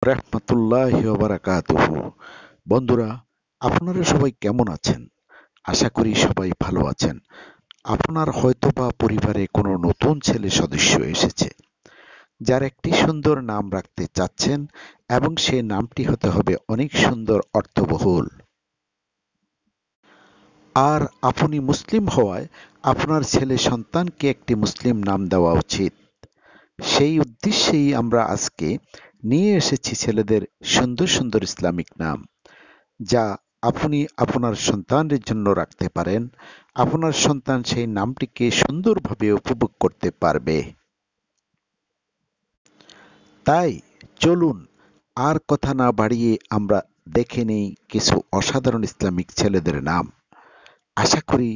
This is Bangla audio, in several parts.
রাহমাতুল্লাহি ওয়া বারাকাতুহু। বন্ধুরা, আপনারা সবাই কেমন আছেন? আশা করি সবাই ভালো আছেন। আপনার হয়তোবা পরিবারে কোনো নতুন ছেলে সদস্য এসেছে, যার একটি সুন্দর নাম রাখতে চাচ্ছেন এবং সেই নামটি হতে হবে অনেক সুন্দর, অর্থবহুল। আর আপনি মুসলিম হওয়ায় আপনার ছেলে সন্তানকে একটি মুসলিম নাম দেওয়া উচিত। সেই উদ্দেশ্যেই আমরা আজকে নিয়ে এসেছি ছেলেদের সুন্দর সুন্দর ইসলামিক নাম, যা আপনি আপনার সন্তানের জন্য রাখতে পারেন। আপনার সন্তান সেই নামটিকে সুন্দরভাবে উপভোগ করতে পারবে। তাই চলুন, আর কথা না বাড়িয়ে আমরা দেখে নেই কিছু অসাধারণ ইসলামিক ছেলেদের নাম। আশা করি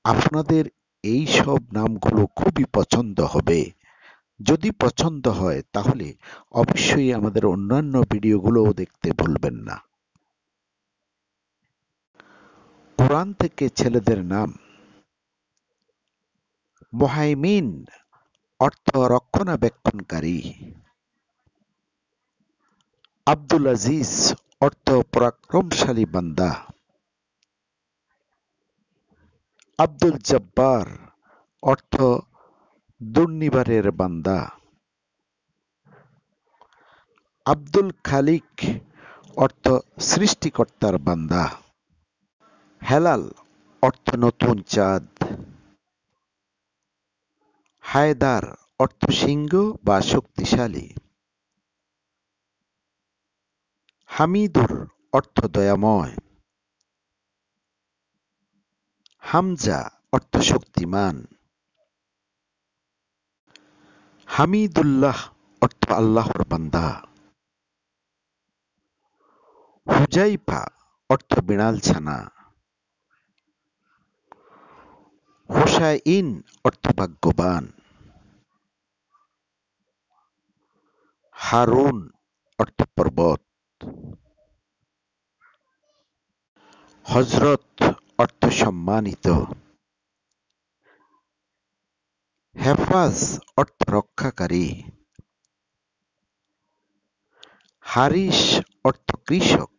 আপনাদের এই সব নামগুলো খুবই পছন্দ হবে। যদি পছন্দ হয় তাহলে অবশ্যই আমাদের অন্যান্য ভিডিওগুলোও দেখতে ভুলবেন না। কোরআন থেকে ছেলেদের নাম: মুহাইমিন, অর্থ রক্ষণাবেক্ষণকারী; আব্দুল আজিজ, অর্থ পরাক্রমশালী বান্দা; আব্দুল জব্বার, অর্থ দুর্নিবারের বান্দা; আব্দুল খালিক, অর্থ সৃষ্টিকর্তার বান্দা; হেলাল, অর্থ নতুন চাঁদ; হায়দার, অর্থ সিংহ বা শক্তিশালী; হামিদুর, অর্থ দয়াময়; হামজা, অর্থ শক্তিমান; হামিদুল্লাহ, অর্থ আল্লাহর বান্দা; হুজাইফা, অর্থ বিড়াল ছানা; হোসাইন, অর্থ ভাগ্যবান; হারুন, অর্থ পর্বত; হযরত, অর্থ সম্মানিত; হেফাজ, অর্থ রক্ষাকারী; হারিস, অর্থ কৃষক;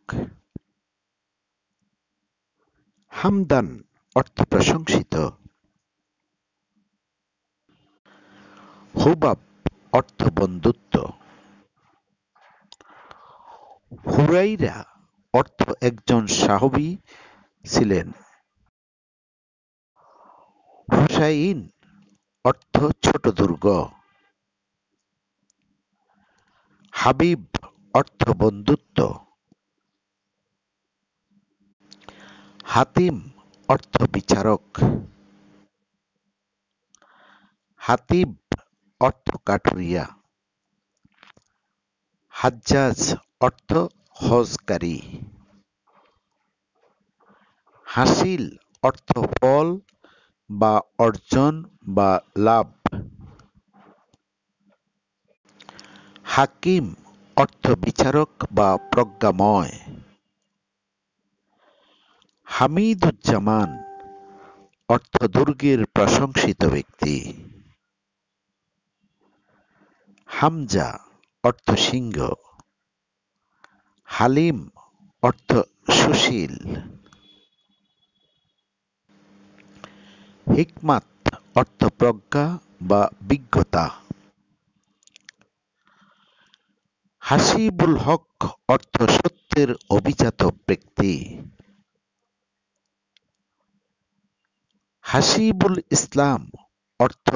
হামদান, অর্থ প্রশংসিত; হুবাব, অর্থ বন্ধুত্ব; হুরাইরা, অর্থ একজন সাহাবী ছিলেন; হুসাইন, অর্থ ছোট দুর্গ; হাবিব, অর্থ বন্ধুত্ব; হাতিম, অর্থ বিচারক; হাতিব, অর্থ কাঠুরিয়া; হাজ্জাজ, অর্থ হজকারী; হাসিল, অর্থ ফল বা অর্জন বা লাভ; হাকিম, অর্থ বিচারক বা প্রজ্ঞাময়; হামিদুজ্জামান, অর্থ দুর্গের প্রশংসিত ব্যক্তি; হামজা, অর্থ সিংহ; হালিম, অর্থ সুশীল; হিকমাত, অর্থ প্রজ্ঞা বা বিজ্ঞতা; হাসিবুল হক, অর্থ সত্যের অভিজাত ব্যক্তি; হাসিবুল ইসলাম, অর্থ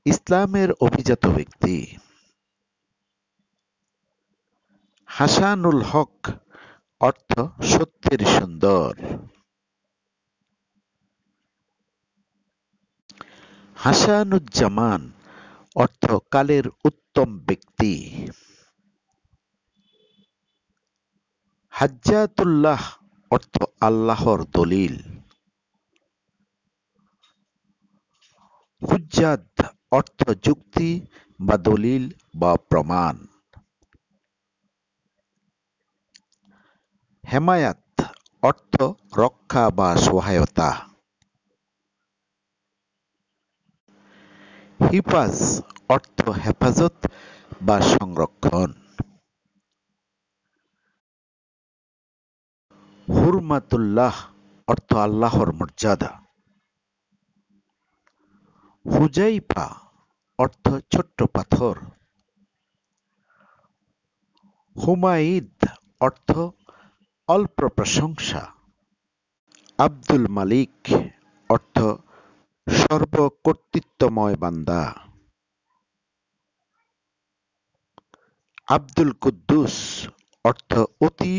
ইসলামের অভিজাত ব্যক্তি; হাসানুল হক, অর্থ সত্যের সুন্দর; হাসানুজ্জামান, অর্থ কালের উত্তম ব্যক্তি; হাজ্জাতুল্লাহ, অর্থ আল্লাহর দলিল; হুজ্জাত, অর্থ যুক্তি বা দলিল বা প্রমাণ; হেমায়াত, অর্থ রক্ষা বা সহায়তা; হিফাজ, অর্থ হেফাজত বা সংরক্ষণ; হুরমাতুল্লাহ অর্থ আল্লাহর মর্যাদা। হুজাইফা অর্থ ছোট্ট পাথর। হুমায়িদ অর্থ অল্প প্রশংসা। আব্দুল মালিক অর্থ সর্বকর্তৃত্বময় বান্দা। আব্দুল কুদ্দুস অর্থ অতি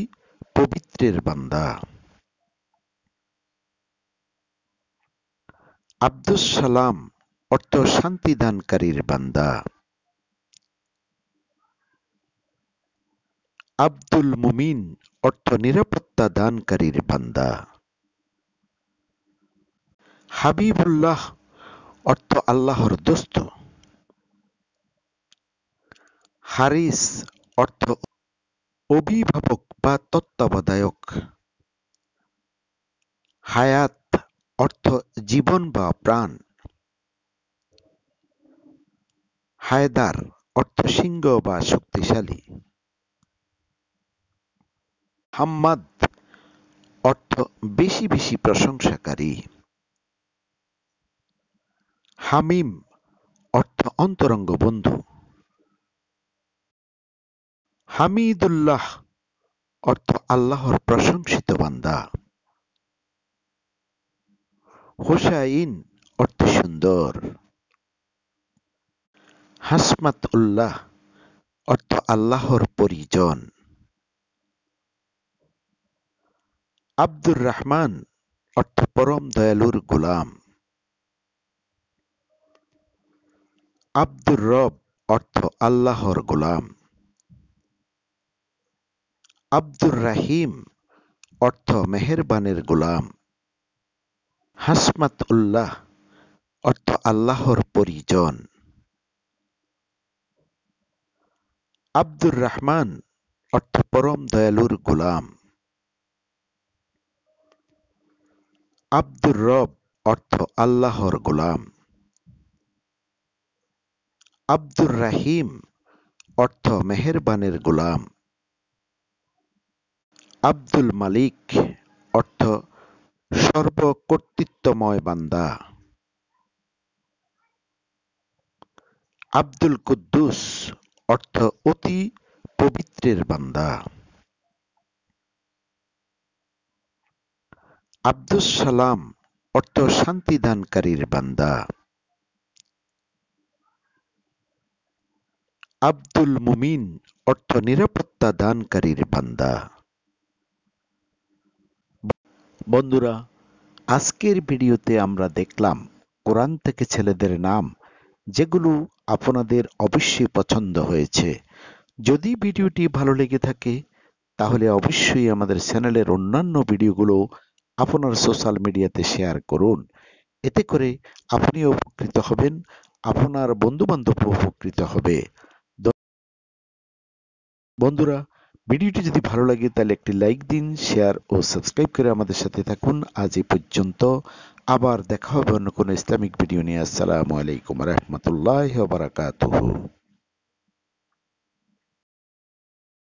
পবিত্রের বান্দা। আব্দুস সালাম অর্থ শান্তিদানকারীর বান্দা। আব্দুল মুমিন অর্থ নিরাপত্তা দানকারীর বান্দা। হাবিবুল্লাহ অর্থ আল্লাহর দোস্ত। হারিস অর্থ অভিভাবক বা তত্ত্বাবধায়ক। হায়াত অর্থ জীবন বা প্রাণ। হায়দার অর্থ সিংহ বা শক্তিশালী। হাম্মাদ অর্থ বেশি বেশি প্রশংসাকারী। হামিম অর্থ অন্তরঙ্গ বন্ধু। হামিদুল্লাহ অর্থ আল্লাহর প্রশংসিত বান্দা। হোসাইন অর্থ সুন্দর। হাসমাত উল্লাহ অর্থ আল্লাহর পরিজন। আব্দুর রহমান অর্থ পরম দয়ালুর গোলাম। আব্দুর রব অর্থ আল্লাহর গোলাম। আব্দুর রাহিম অর্থ মেহেরবানের গোলাম। হাসমাত উল্লাহ অর্থ আল্লাহর পরিজন। আব্দুর রহমান অর্থ পরম দয়ালুর গোলাম। আব্দুর রব অর্থ আল্লাহর গোলাম। আব্দুর রাহিম অর্থ মেহেরবানের গোলাম। আব্দুল মালিক অর্থ সর্বকর্তৃত্বময় বান্দা। আব্দুল কুদ্দুস অর্থ অতি পবিত্রের বান্দা। আব্দুস সালাম অর্থ শান্তিদানকারীর বান্দা। আব্দুল মুমিন অর্থ নিরাপত্তা দানকারীর বান্দা। বন্ধুরা, আজকের ভিডিওতে আমরা দেখলাম কোরআন থেকে ছেলেদের নাম, যেগুলো আপনাদের অবশ্যই পছন্দ হয়েছে। যদি ভিডিওটি ভালো লেগে থাকে তাহলে অবশ্যই আমাদের চ্যানেলের অন্যান্য ভিডিওগুলো আপনার সোশ্যাল মিডিয়াতে শেয়ার করুন। এতে করে আপনিও উপকৃত হবেন, আপনার বন্ধু বান্ধব উপকৃত হবে। বন্ধুরা, ভিডিওটি যদি ভালো লাগে তাহলে একটি লাইক দিন, শেয়ার ও সাবস্ক্রাইব করে আমাদের সাথে থাকুন। আজ এই পর্যন্ত, আবার দেখা হবে অন্য কোনো ইসলামিক ভিডিও নিয়ে। আসসালামু আলাইকুম রহমতুল্লাহ বারাকাতুহু।